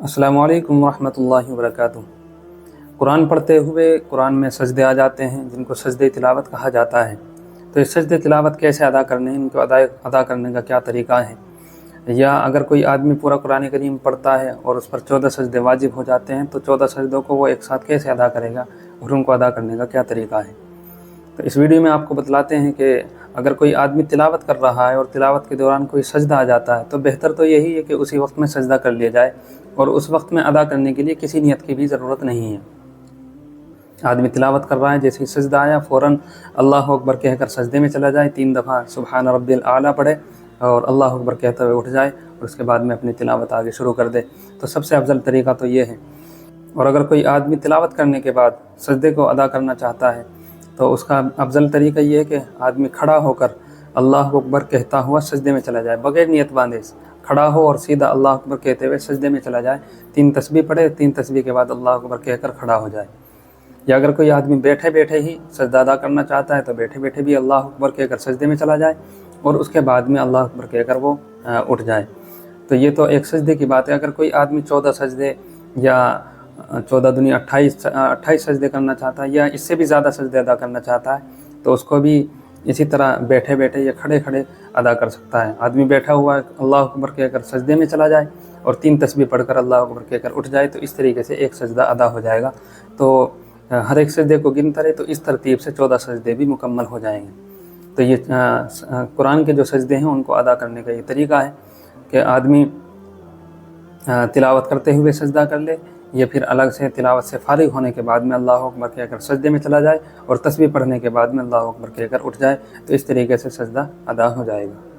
अस्सलामु अलैकुम रहमतुल्लाहि वबरकातुह। कुरान पढ़ते हुए कुरान में सजदे आ जाते हैं जिनको सजदे तिलावत कहा जाता है। तो ये सजदे तिलावत कैसे अदा करने हैं, इनको अदा करने का क्या तरीका है, या अगर कोई आदमी पूरा कुरान करीम पढ़ता है और उस पर 14 सजदे वाजिब हो जाते हैं तो 14 सजदों को वो एक साथ कैसे अदा करेगा और उनको अदा करने का क्या तरीका है। तो इस वीडियो में आपको बतलाते हैं कि अगर कोई आदमी तिलावत कर रहा है और तिलावत के दौरान कोई सजदा आ जाता है तो बेहतर तो यही है कि उसी वक्त में सजदा कर लिया जाए और उस वक्त में अदा करने के लिए किसी नियत की भी ज़रूरत नहीं है। आदमी तिलावत कर रहा है, जैसे ही सजदा आया फ़ौरन अल्लाह अकबर कहकर सजदे में चला जाए, 3 दफ़ा सुबहान रब्बिल आला पढ़े और अल्लाह अकबर कहते हुए उठ जाए और उसके बाद में अपनी तिलावत आगे शुरू कर दे। तो सबसे अफजल तरीका तो ये है। और अगर कोई आदमी तिलावत करने के बाद सजदे को अदा करना चाहता है तो उसका अफजल तरीका ये है कि आदमी खड़ा होकर अल्लाह अकबर कहता हुआ सजदे में चला जाए, बग़ैर नियत बांधे खड़ा हो और सीधा अल्लाह अकबर कहते हुए सजदे में चला जाए। 3 तस्बीह पढ़े, 3 तस्बीह के बाद अल्लाह अकबर कहकर खड़ा हो जाए। या अगर कोई आदमी बैठे बैठे ही सजदा अदा करना चाहता है तो बैठे बैठे भी अल्लाह अकबर कहकर सजदे में चला जाए और उसके बाद में अल्लाह अकबर कहकर वो उठ जाए। तो ये तो एक सजदे की बात है। अगर कोई आदमी 14 सजदे या 14 दूनी 28 सजदे करना चाहता है या इससे भी ज़्यादा सजदे अदा करना चाहता है तो उसको भी इसी तरह बैठे बैठे या खड़े खड़े अदा कर सकता है। आदमी बैठा हुआ अल्लाह अकबर कहकर सजदे में चला जाए और 3 तस्बीह पढ़कर अल्लाह अकबर कहकर उठ जाए, तो इस तरीके से एक सजदा अदा हो जाएगा। तो हर एक सजदे को गिनता रहे तो इस तरतीब से 14 सजदे भी मुकम्मल हो जाएंगे। तो ये कुरान के जो सजदे हैं उनको अदा करने का ये तरीका है कि आदमी तिलावत करते हुए सजदा कर ले या फिर अलग से तिलावत से फारिग होने के बाद में अल्लाह अकबर कहकर सजदे में चला जाए और तस्बीह पढ़ने के बाद में अल्लाह अकबर कहकर उठ जाए। तो इस तरीके से सजदा अदा हो जाएगा।